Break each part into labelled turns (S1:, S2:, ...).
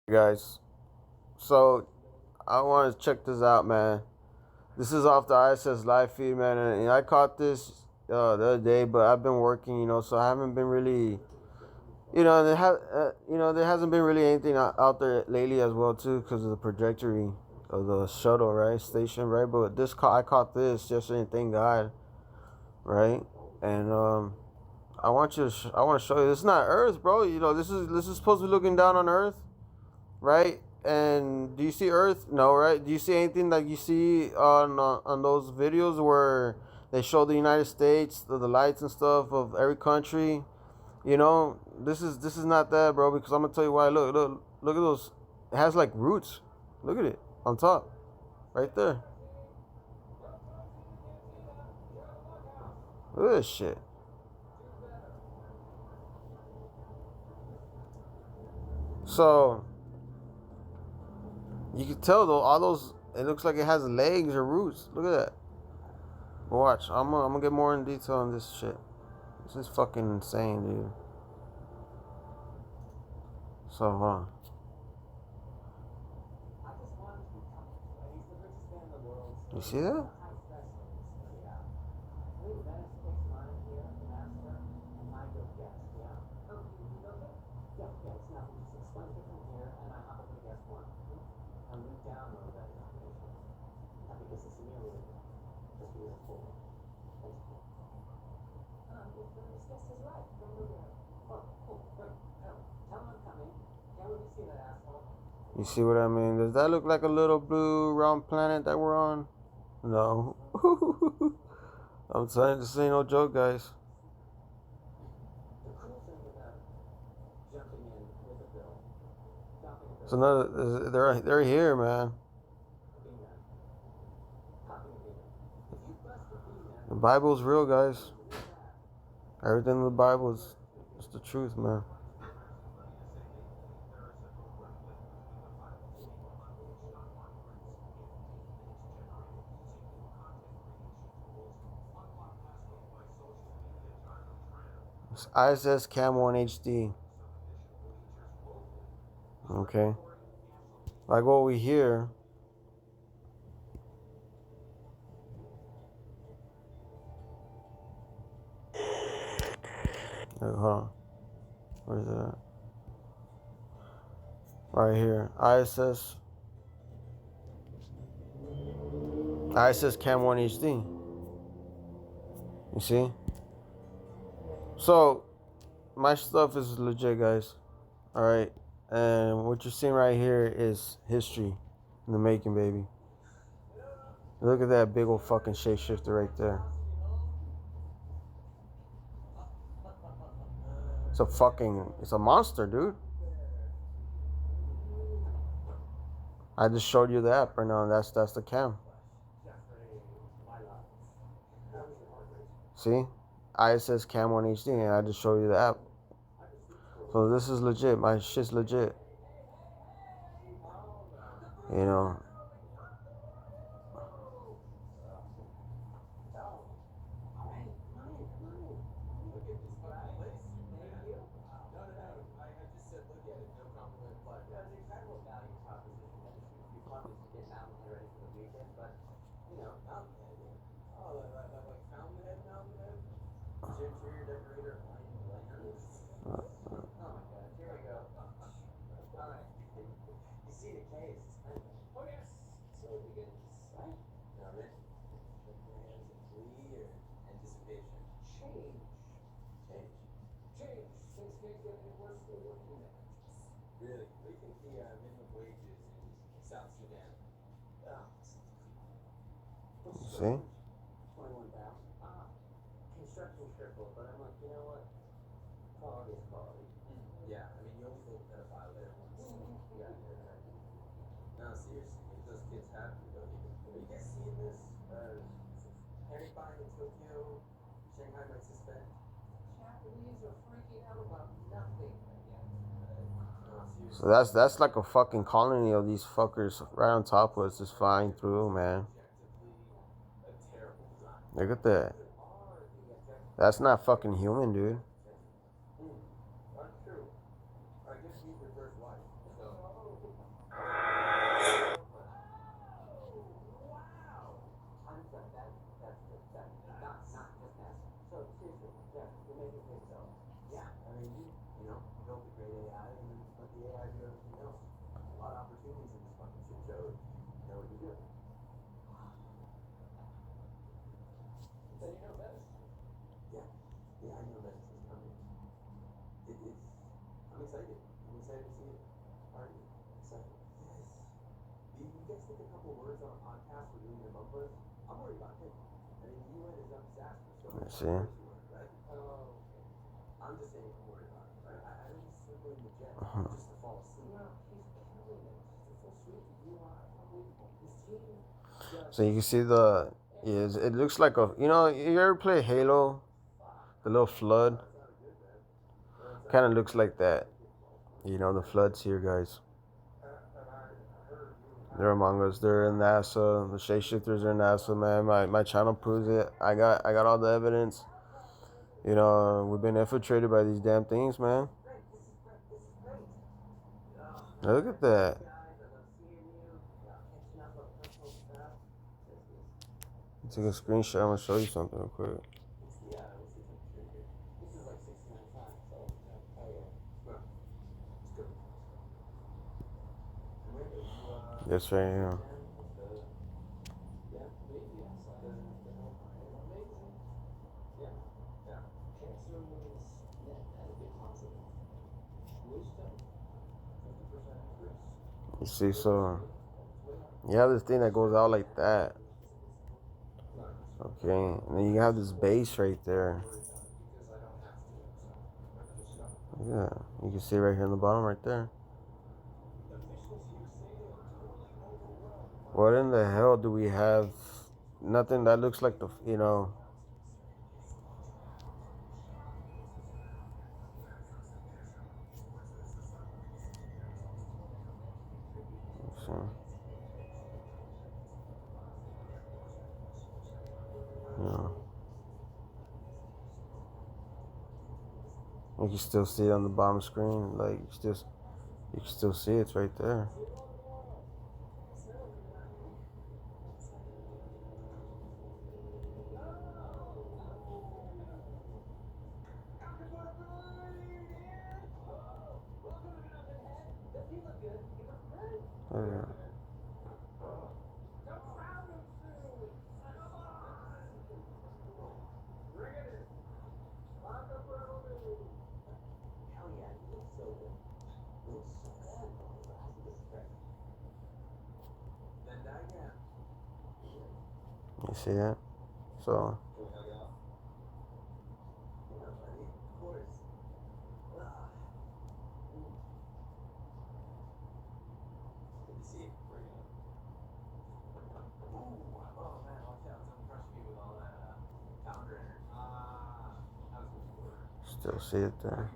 S1: Guys, so I want to check this out, man. This is off the ISS live feed, man, and I caught this the other day, but I've been working, so I haven't been really, there hasn't been really anything out there lately as well too, because of the trajectory of the shuttle, right, station, right. But I caught this yesterday, thank God, right, and I want to show you. This is not Earth, bro. This is supposed to be looking down on Earth, right? And do you see Earth? No, right? Do you see anything like you see on those videos where they show the United States, the lights and stuff of every country? This is not that, bro. Because I'm gonna tell you why. Look at those. It has like roots. Look at it on top, right there. Look at this shit. So you can tell though, all those. It looks like it has legs or roots. Look at that. Watch. I'm gonna get more in detail on this shit. This is fucking insane, dude. So, you see that? You see what I mean? Does that look like a little blue round planet that we're on? No. I'm saying this ain't no joke, guys. So no, they're here, man. The Bible's real, guys. Everything in the Bible is the truth, man. It's ISS Cam 1 HD. Okay. Like what we hear. Hold on. Where's that? Right here. ISS Cam 1 HD. You see? So, my stuff is legit, guys. Alright? And what you're seeing right here is history in the making, baby. Look at that big old fucking shapeshifter right there. It's a monster, dude. I just showed you the app right now, and that's the cam. See? ISS Cam 1 HD, and I just showed you the app. So this is legit. My shit's legit. You know. See? So that's like a fucking colony of these fuckers right on top of us, just flying through, man. Look at that. That's not fucking human, dude. Let's see. So you can see it looks like you ever play Halo, the little flood? Kind of looks like that. The floods here, guys. They're among us. They're in NASA. The shapeshifters are in NASA, man. My channel proves it. I got all the evidence. We've been infiltrated by these damn things, man. Look at that. Take a screenshot. I'm gonna show you something real quick. Yes, right here. You see, so you have this thing that goes out like that. Okay, and then you have this base right there. Yeah, you can see right here in the bottom right there. What in the hell do we have? Nothing that looks like so, you can still see it on the bottom screen. Like you can still see it's right there. Yeah. You see that? So still see it there.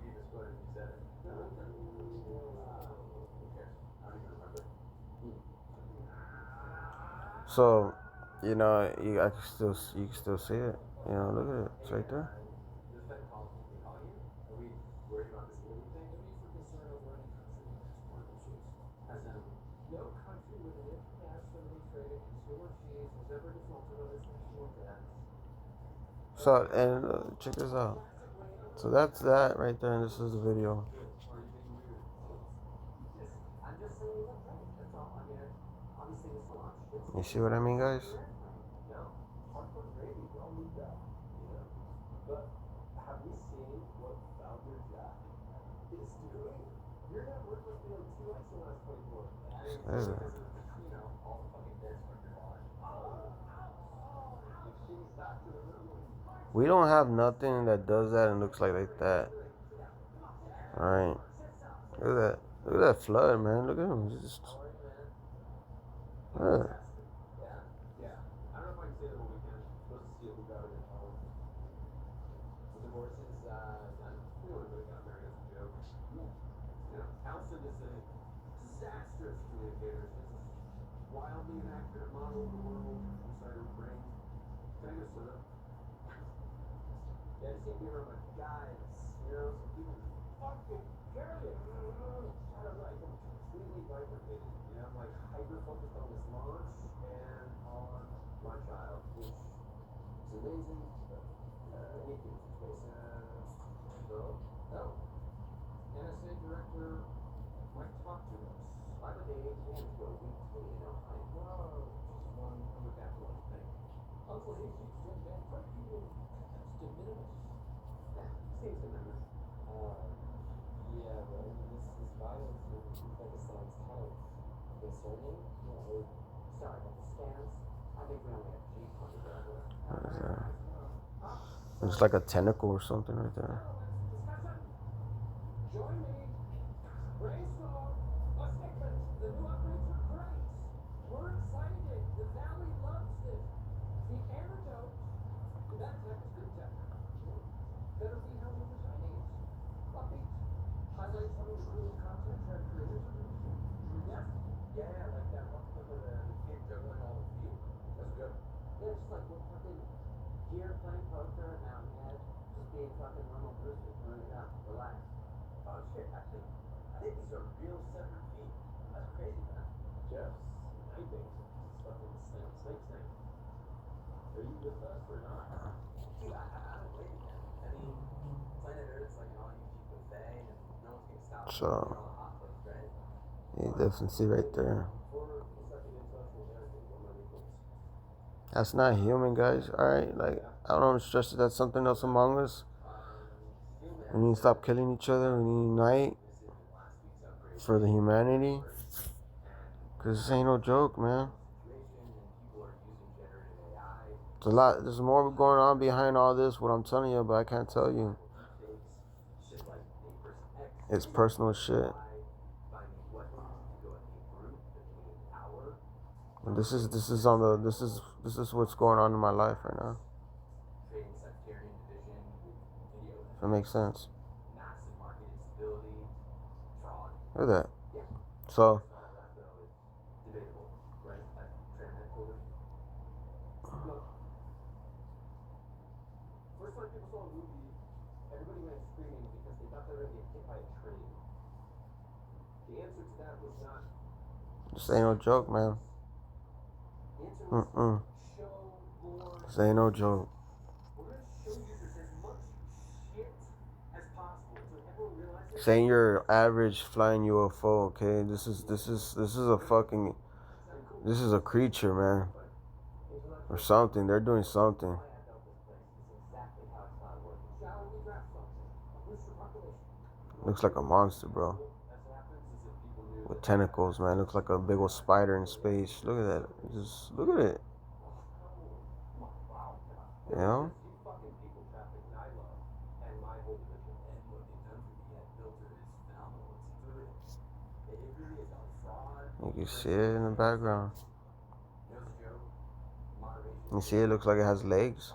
S1: So, you can still see it. Look at it. It's right there. So, and check this out. So that's that right there, and this is the video. You see what I mean, guys? We don't have nothing that does that and looks like that. Alright. Look at that. Look at that flood, man. Look at him. Just What is that? Looks like a tentacle or something right there. So you definitely see right there. That's not human, guys. Alright, like I don't know, I'm stressed that that's something else among us. We need to stop killing each other. We need to unite for the humanity. Cause this ain't no joke, man. There's a lot. There's more going on behind all this. What I'm telling you, but I can't tell you. It's personal shit. And this is what's going on in my life right now. If that makes sense. Look at that. So this ain't no joke, man. This ain't no joke. This ain't your average flying UFO, okay? This is a creature, man. Or something. They're doing something. Looks like a monster, bro. With tentacles, man. Looks like a big old spider in space. Look at that. Just look at it. You know? You can see it in the background. You see it looks like it has legs.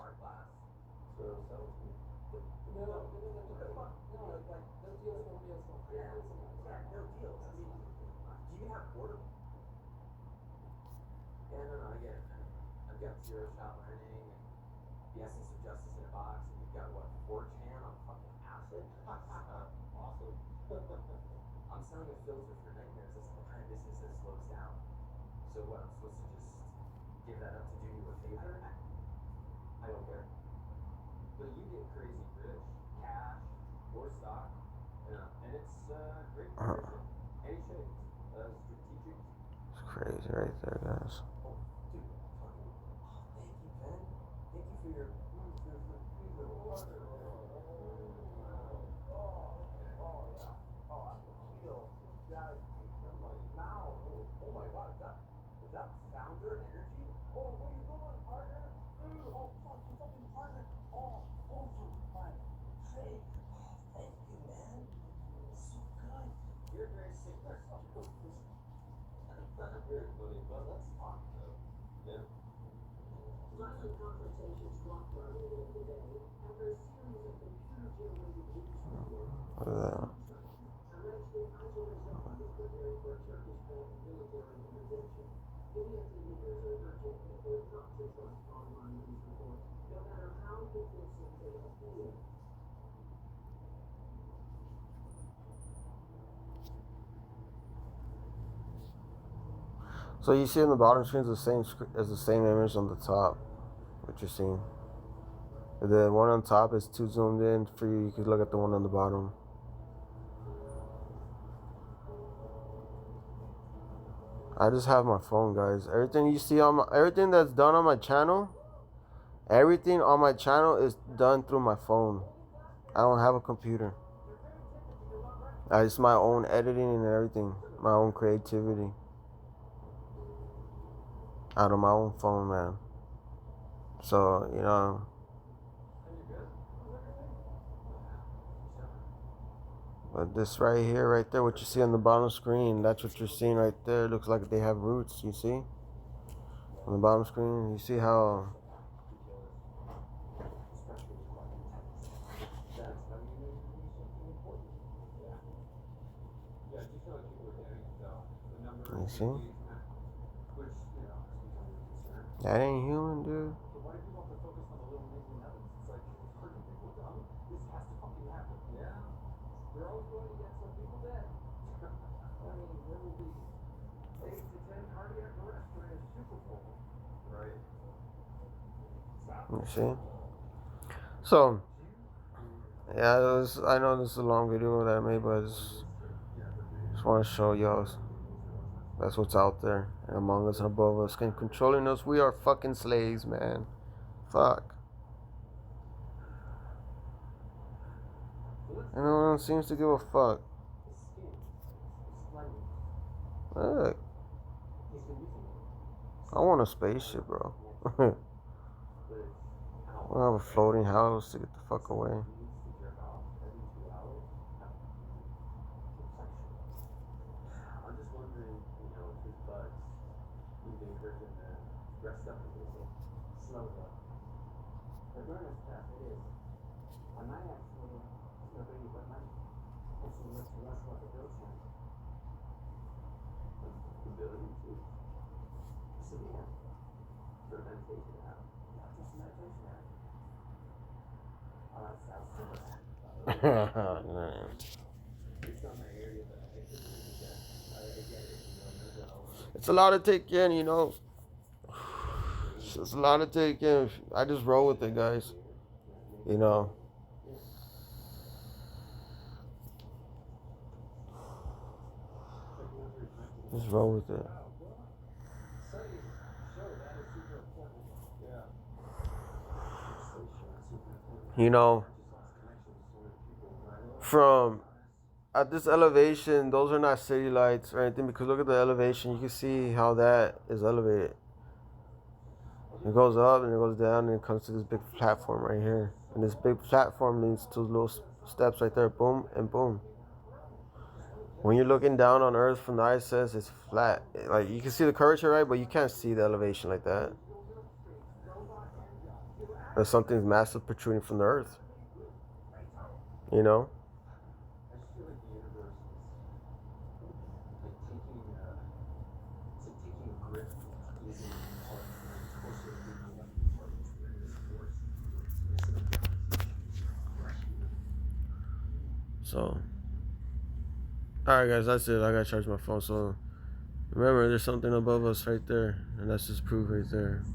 S1: It's crazy right there, guys. Look at that. So you see in the bottom screen is the same as the same image on the top. What you're seeing. The one on top is too zoomed in for you. You can look at the one on the bottom. I just have my phone, guys. Everything you see on everything that's done on my channel, everything on my channel is done through my phone. I don't have a computer. It's my own editing and everything, my own creativity. out of my own phone, man. So, you know, but this right here, right there, what you see on the bottom screen, that's what you're seeing right there. It looks like they have roots, you see? On the bottom screen, you see how... You see? That ain't human, dude. You see? So, yeah, I know this is a long video that I made, but I just want to show y'all that's what's out there and among us and above us and controlling us. We are fucking slaves, man. Fuck. And no one seems to give a fuck. Look. I want a spaceship, bro. I want to have a floating house to get the fuck away. It's a lot to take in, you know. It's a lot to take in. I just roll with it, guys. You know. Just roll with it. You know, from at this elevation, those are not city lights or anything, because look at the elevation. You can see how that is elevated. It goes up and it goes down and it comes to this big platform right here. And this big platform leads to little steps right there. Boom and boom. When you're looking down on Earth from the ISS, it's flat. Like, you can see the curvature, right? But you can't see the elevation like that. There's something massive protruding from the Earth. You know? So, alright guys, that's it. I gotta charge my phone. So, remember, there's something above us right there. And that's just proof right there.